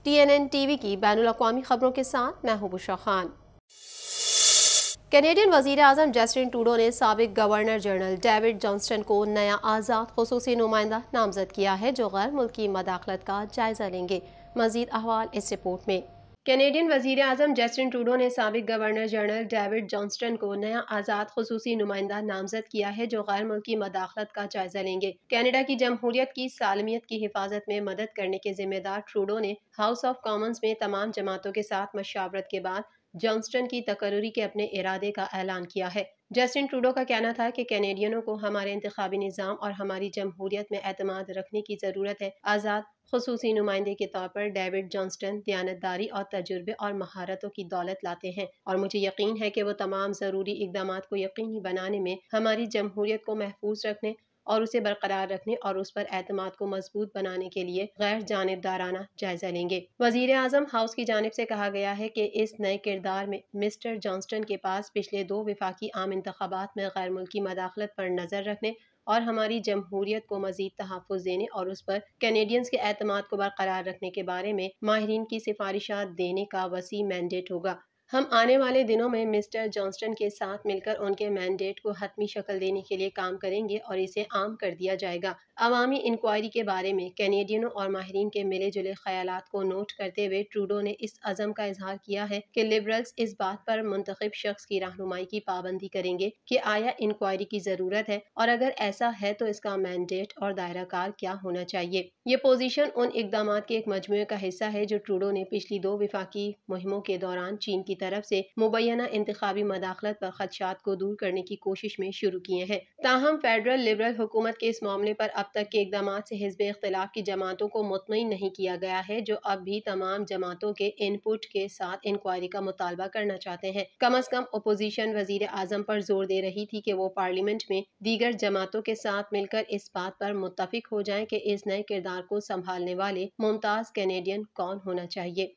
TNN TV की बैनुल-अक़वामी खबरों के साथ मैं हूं बुशरा खान। कैनेडियन वज़ीर आज़म जस्टिन ट्रूडो ने साबिक गवर्नर जनरल डेविड जॉनस्टन को नया आज़ाद ख़ुसूसी नुमाइंदा नामज़द किया है, जो गैर मुल्की मदाखलत का जायज़ा लेंगे। मज़ीद अहवाल इस रिपोर्ट में। कैनेडियन वज़ीर आज़म जस्टिन ट्रूडो ने साबिक गवर्नर जनरल डेविड जॉनस्टन को नया आज़ाद ख़ुसूसी नुमाइंदा नामज़द किया है, जो गैर मुल्की मदाखलत का जायज़ा लेंगे। कनाडा की जमहूरियत की सालमियत की हिफाजत में मदद करने के जिम्मेदार ट्रूडो ने हाउस ऑफ कॉमन्स में तमाम जमातों के साथ मशावरत के बाद जॉनस्टन की तकर्री के अपने इरादे का ऐलान किया है। जस्टिन ट्रूडो का कहना था कि कैनेडियनों को हमारे इंतखाबी निज़ाम और हमारी जमहूरियत में एतमाद रखने की ज़रूरत है। आज़ाद ख़ुसूसी नुमाइंदे के तौर पर डेविड जॉनस्टन दयानतदारी और तजुर्बे और महारतों की दौलत लाते हैं और मुझे यकीन है कि वो तमाम ज़रूरी इक़दामात को यकीनी बनाने में हमारी जमहूरियत को महफूज रखने और उसे बरकरार रखने और उस पर एतमाद को मजबूत बनाने के लिए गैर जानिबदाराना जायजा लेंगे। वज़ीर आज़म हाउस की जानिब से कहा गया है कि इस नए किरदार में मिस्टर जॉनस्टन के पास पिछले 2 वफाकी आम इंतखाबात में गैर मुल्की मदाखलत पर नज़र रखने और हमारी जमहूरियत को मजीद तहफ़्फ़ुज़ देने और उस पर कैनेडियंस के एतमाद को बरकरार रखने के बारे में माहिरीन की सिफारिशात देने का वसी मैंडेट होगा। हम आने वाले दिनों में मिस्टर जॉनस्टन के साथ मिलकर उनके मैंडेट को हतमी शक्ल देने के लिए काम करेंगे और इसे आम कर दिया जाएगा। अवामी इंक्वायरी के बारे में कैनेडियनों और माहिरीन के मिले जुले ख्यालात को नोट करते हुए ट्रूडो ने इस अज़म का इजहार किया है कि लिबरल्स इस बात पर मुंतखब शख्स की रहनुमाई की पाबंदी करेंगे कि आया इंक्वायरी की ज़रूरत है और अगर ऐसा है तो इसका मैंडेट और दायरा कार क्या होना चाहिए। ये पोजीशन उन इकदामात के एक मजमूए का हिस्सा है जो ट्रूडो ने पिछली 2 वफाकी मुहिमों के दौरान चीन की तरफ से मुबैना इंतखाबी मदाखलत पर खदशात को दूर करने की कोशिश में शुरू किए हैं। ताहम फेडरल लिबरल हुकूमत के इस मामले पर अब तक के इकदामात से हिज़्ब इख्तिलाफ की जमातों को मुतमईन नहीं किया गया है, जो अब भी तमाम जमातों के इनपुट के साथ इंक्वायरी का मुतालबा करना चाहते हैं। कम अज कम अपोजिशन वजीर आजम पर जोर दे रही थी कि वो पार्लियामेंट में दीगर जमातों के साथ मिलकर इस बात पर मुत्तफिक हो जाएं कि इस नए किरदार को संभालने वाले मुमताज कैनेडियन कौन होना चाहिए।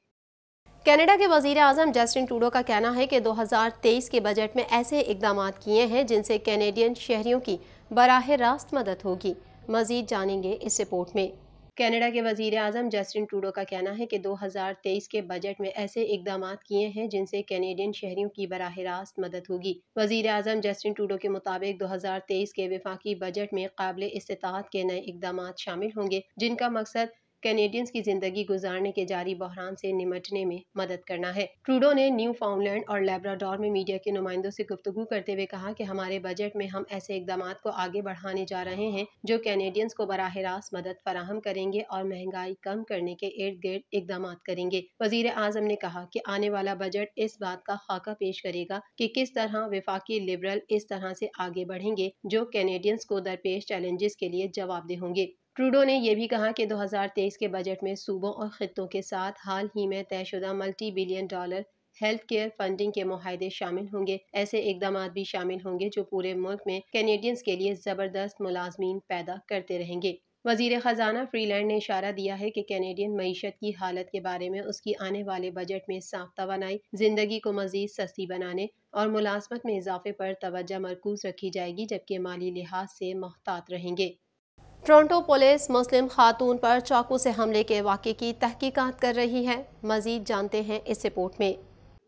कनाडा के वज़ीर आज़म जस्टिन ट्रूडो का कहना है कि 2023 के बजट में ऐसे इक़दामात किए हैं जिनसे कैनेडियन शहरियों की बराह रास्त मदद होगी। मज़ीद जानेंगे इस रिपोर्ट में। कनाडा के वज़ीर आज़म जस्टिन ट्रूडो का कहना है कि 2023 के बजट में ऐसे इक़दामात किए हैं जिनसे कैनेडियन शहरियों की बराह रास्त मदद होगी। वज़ीर आज़म जस्टिन ट्रूडो के मुताबिक 2023 के वफाकी बजट में काबिल इस्तिताअत के नए इक़दामात शामिल होंगे, जिनका मकसद कैनेडियंस की जिंदगी गुजारने के जारी बहरान से निमटने में मदद करना है। ट्रूडो ने न्यू फाउंडलैंड और लेब्राडोर में मीडिया के नुमाइंदों से गुफ्तगू करते हुए कहा कि हमारे बजट में हम ऐसे इकदामात को आगे बढ़ाने जा रहे हैं जो कैनेडियंस को बराह रास्त मदद फराहम करेंगे और महंगाई कम करने के इर्द गिर्द इकदामात करेंगे। वजीर आजम ने कहा कि आने वाला बजट इस बात का खाका पेश करेगा कि किस तरह वफाकी लिबरल इस तरह से आगे बढ़ेंगे जो कैनेडियंस को दरपेश चैलेंजेस के लिए जवाबदेह होंगे। ट्रूडो ने यह भी कहा कि 2023 के बजट में सूबों और खित्तों के साथ हाल ही में तयशुदा multi billion dollar health care funding के मुआहदे शामिल होंगे। ऐसे इकदाम भी शामिल होंगे जो पूरे मुल्क में कैनेडियंस के लिए ज़बरदस्त मुलाजमीन पैदा करते रहेंगे। वजीर खजाना फ्रीलैंड ने इशारा दिया है कि कैनेडियन मईशत की हालत के बारे में उसकी आने वाले बजट में साफ तवानाई, जिंदगी को मजीद सस्ती बनाने और मुलाजमत में इजाफे पर तवज्जो मरकूज रखी जाएगी, जबकि माली लिहाज से मोहतात रहेंगे। टोरंटो पुलिस मुस्लिम खातून पर चाकू से हमले के वाक़े की तहकीकात कर रही है। मजीद जानते हैं इस रिपोर्ट में।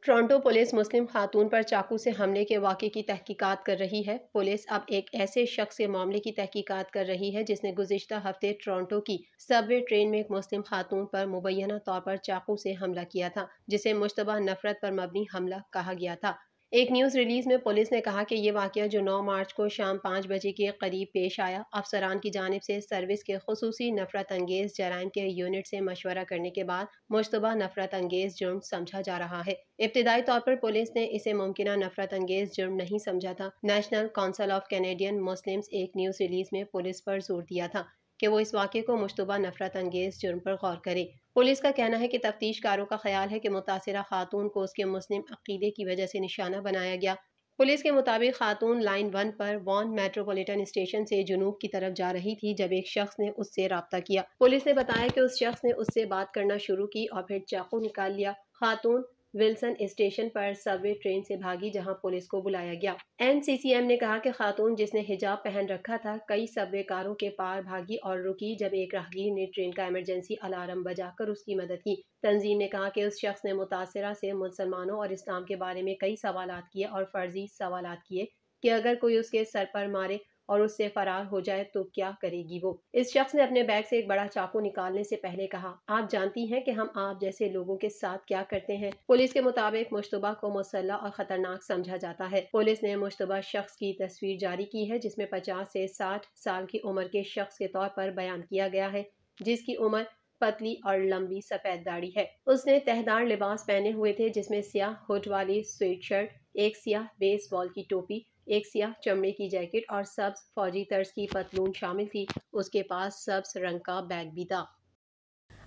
टोरंटो पुलिस मुस्लिम खातून पर चाकू से हमले के वाक़े की तहकीकात कर रही है। पुलिस अब एक ऐसे शख्स के मामले की तहकीकात कर रही है जिसने गुज़िश्ता हफ्ते टोरंटो की सबवे ट्रेन में एक मुस्लिम खातून पर मुबैना तौर पर चाकू से हमला किया था, जिसे मुश्तबा नफरत पर मबनी हमला कहा गया था। एक न्यूज़ रिलीज में पुलिस ने कहा कि ये वाक़या जो 9 मार्च को शाम 5 बजे के करीब पेश आया, अफसरान की जानिब से सर्विस के खुसूसी नफरत अंगेज जराइम के यूनिट से मशवरा करने के बाद मुश्तबा नफरत अंगेज जुर्म समझा जा रहा है। इब्तिदाई तौर पर पुलिस ने इसे मुमकिना नफरत अंगेज जुर्म नहीं समझा था। National council of Canadian Muslims एक न्यूज़ रिलीज में पुलिस पर जोर दिया था कि वो इस वाक़े को मुश्तबा नफरत अंगेज जुर्म पर गौर करे। पुलिस का कहना है कि तफ्तीशकारों का ख्याल है कि मुतासिरा खातून को उसके मुस्लिम अकीदे की वजह से निशाना बनाया गया। पुलिस के मुताबिक खातून लाइन 1 पर वॉन मेट्रोपॉलिटन स्टेशन से जुनूब की तरफ जा रही थी जब एक शख्स ने उससे राब्ता किया। पुलिस ने बताया कि उस शख्स ने उससे बात करना शुरू की और फिर चाकू निकाल लिया। खातून विल्सन स्टेशन पर सबवे ट्रेन से भागी जहां पुलिस को बुलाया गया। NCCM ने कहा कि खातून जिसने हिजाब पहन रखा था कई सबवे कारों के पार भागी और रुकी जब एक राहगीर ने ट्रेन का इमरजेंसी अलार्म बजाकर उसकी मदद की। तंजीम ने कहा कि उस शख्स ने मुतासिरा से मुसलमानों और इस्लाम के बारे में कई सवालात किए और फर्जी सवालात किए कि अगर कोई उसके सर पर मारे और उससे फरार हो जाए तो क्या करेगी वो। इस शख्स ने अपने बैग से एक बड़ा चाकू निकालने से पहले कहा, आप जानती हैं कि हम आप जैसे लोगों के साथ क्या करते हैं। पुलिस के मुताबिक मुश्तबा को मुसल्लह और खतरनाक समझा जाता है। पुलिस ने मुश्तबा शख्स की तस्वीर जारी की है जिसमें 50 से 60 साल की उम्र के शख्स के तौर पर बयान किया गया है, जिसकी उम्र पतली और लंबी सफेद दाढ़ी है। उसने तहदार लिबास पहने हुए थे जिसमें स्याह हुड वाली स्वेटशर्ट, एक स्याह बेसबॉल की टोपी, एक स्याह चमड़े की जैकेट और सब्ज फौजी तर्ज की पतलून शामिल थी। उसके पास सब्ज रंग का बैग भी था।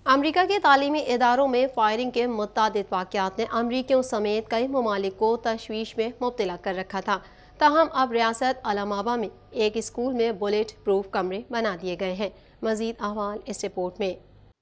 अमरीका के तालीमी इदारों में फायरिंग के मुतादिद वाक़यात ने अमरीकियों समेत कई ममालिक को तशवीश में मुब्तला कर रखा था। ताहम अब रियासत अलाबामा में एक स्कूल में बुलेट प्रूफ कमरे बना दिए गए हैं। मज़ीद अहवाल इस रिपोर्ट में।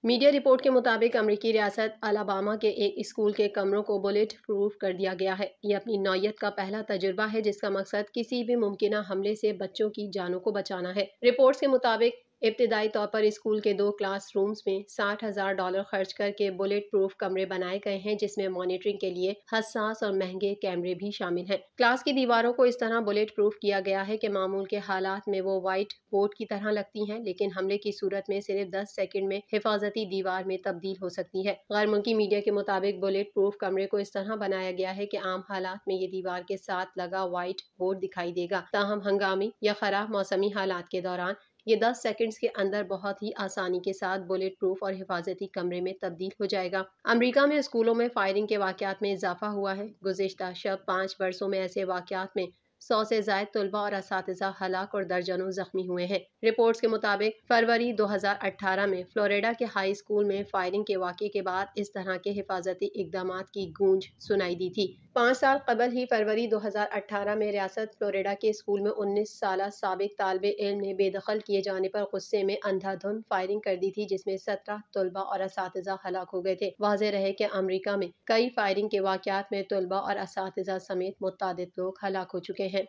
मीडिया रिपोर्ट के मुताबिक अमरीकी रियासत अलाबामा के एक स्कूल के कमरों को बुलेट प्रूफ कर दिया गया है। ये अपनी नौयत का पहला तजुर्बा है जिसका मकसद किसी भी मुमकिना हमले से बच्चों की जानों को बचाना है। रिपोर्ट्स के मुताबिक इब्तिदाई तौर पर स्कूल के 2 क्लासरूम्स में $60,000 खर्च करके बुलेट प्रूफ कमरे बनाए गए हैं जिसमें मॉनिटरिंग के लिए हसास और महंगे कैमरे भी शामिल हैं। क्लास की दीवारों को इस तरह बुलेट प्रूफ किया गया है कि मामूल के हालात में वो व्हाइट बोर्ड की तरह लगती हैं, लेकिन हमले की सूरत में सिर्फ 10 सेकंड में हिफाजती दीवार में तब्दील हो सकती है। गैर मुल्की मीडिया के मुताबिक बुलेट प्रूफ कमरे को इस तरह बनाया गया है कि आम हालात में ये दीवार के साथ लगा व्हाइट बोर्ड दिखाई देगा, ताहम हंगामी या खराब मौसमी हालात के दौरान ये 10 सेकंड्स के अंदर बहुत ही आसानी के साथ बुलेट प्रूफ और हिफाजती कमरे में तब्दील हो जाएगा। अमेरिका में स्कूलों में फायरिंग के वाक़यात में इजाफा हुआ है। गुज़िश्ता शब 5 बरसों में ऐसे वाक़यात में 100 से ज़ायद तलबा और असातिज़ा हलाक और दर्जनों जख्मी हुए हैं। रिपोर्ट्स के मुताबिक फरवरी 2018 में फ्लोरिडा के हाई स्कूल में फायरिंग के वाक़े के बाद इस तरह के हिफाजती इक़दामात की गूंज सुनाई दी थी। 5 साल कबल ही फरवरी 2018 में रियासत फ्लोरिडा के स्कूल में 19 साला साबिक तालिबे इल्म ने बेदखल किए जाने पर गुस्से में अंधाधुंध फायरिंग कर दी थी जिसमें 17 तलबा और असातिज़ा हलाक हो गए थे। वाज़ेह रहे कि अमरीका में कई फायरिंग के वाक़यात में तलबा और असातिज़ा समेत मुत्तादिद लोग हलाक हो चुके हैं।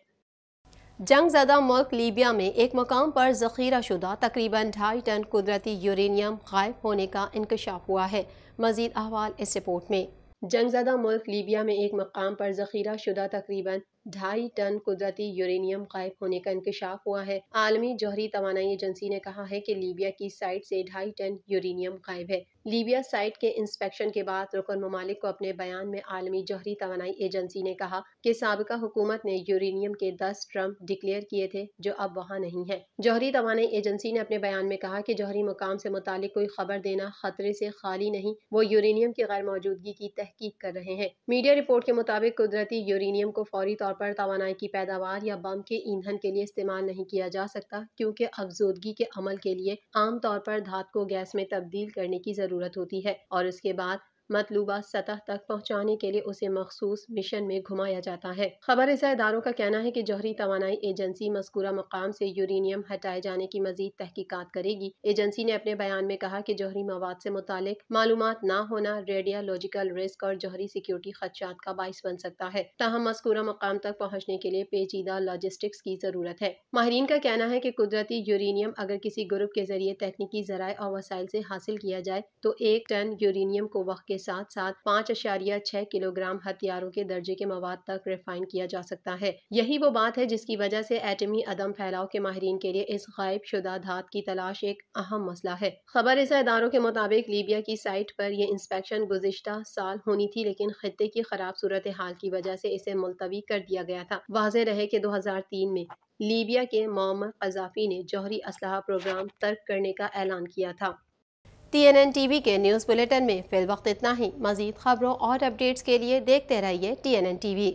जंग ज़दा मुल्क लीबिया में एक मकाम पर ज़ख़ीरा शुदा तकरीबन 2.5 टन कुदरती यूरेनियम गायब होने का इंकशाफ हुआ है। मज़ीद अहवाल इस रिपोर्ट में। जंग ज़दा मुल्क लीबिया में एक मकाम पर ज़ख़ीरा शुदा तकरीबन 2.5 टन कुदरती यूरेनियम गायब होने का इंकशाफ हुआ है। आलमी जौहरी तवानाई एजेंसी ने कहा है कि लीबिया की साइट से 2.5 टन यूरेनियम गायब है। लीबिया साइट के इंस्पेक्शन के बाद रुकन ममालिक को अपने बयान में आलमी जौहरी तवानाई एजेंसी ने कहा कि साबिका हुकूमत ने यूरेनियम के 10 ड्रम डिक्लेयर किए थे जो अब वहाँ नहीं है। जौहरी तवानाई एजेंसी ने अपने बयान में कहा कि जौहरी मुकाम से मुतालिक कोई खबर देना खतरे से खाली नहीं, वो यूरेनियम की गैर मौजूदगी की तहकीक कर रहे हैं। मीडिया रिपोर्ट के मुताबिक कुदरती यूरेनियम को फौरी तौर पर तवानाई की पैदावार या बम के ईंधन के लिए इस्तेमाल नहीं किया जा सकता क्योंकि अफजोदगी के अमल के लिए आम तौर पर धातु को गैस में तब्दील करने की जरूरत होती है और उसके बाद मतलूबा सतह तक पहुँचाने के लिए उसे मखसूस मिशन में घुमाया जाता है। खबररसा इदारों का कहना है कि जौहरी तवानाई एजेंसी मज़कूरा मकाम से यूरेनियम हटाए जाने की मजीद तहकीकात करेगी। एजेंसी ने अपने बयान में कहा कि जौहरी मवाद से मुतालिक मालूमात न होना रेडियोलॉजिकल रिस्क और जौहरी सिक्योरिटी खदशात का बाइस बन सकता है। ताहम मज़कूरा मकाम तक पहुँचने के लिए पेचीदा लॉजिस्टिक्स की जरूरत है। माहिरीन का कहना है कि कुदरती यूरेनियम अगर किसी ग्रुप के जरिए तकनीकी ज़राए और वसाइल से हासिल किया जाए तो 1 टन यूरेनियम को वक्त के साथ साथ 5.6 किलोग्राम हथियारों के दर्जे के मवाद तक रिफाइन किया जा सकता है। यही वो बात है जिसकी वजह से एटमी अदम फैलाव के माहिरीन के लिए इस गायब शुदा धात की तलाश एक अहम मसला है। खबररसा इदारों के मुताबिक लीबिया की साइट पर यह इंस्पेक्शन गुज़िश्ता साल होनी थी लेकिन खित्ते की खराब सूरत हाल की वजह से इसे मुलतवी कर दिया गया था। वाज़ेह रहे कि 2003 में लीबिया के मुअम्मर क़ज़ाफ़ी ने जौहरी असलहा प्रोग्राम तर्क करने का ऐलान किया था। TNN TV के न्यूज़ बुलेटिन में फिल वक्त इतना ही। मज़ीद खबरों और अपडेट्स के लिए देखते रहिए TNN TV।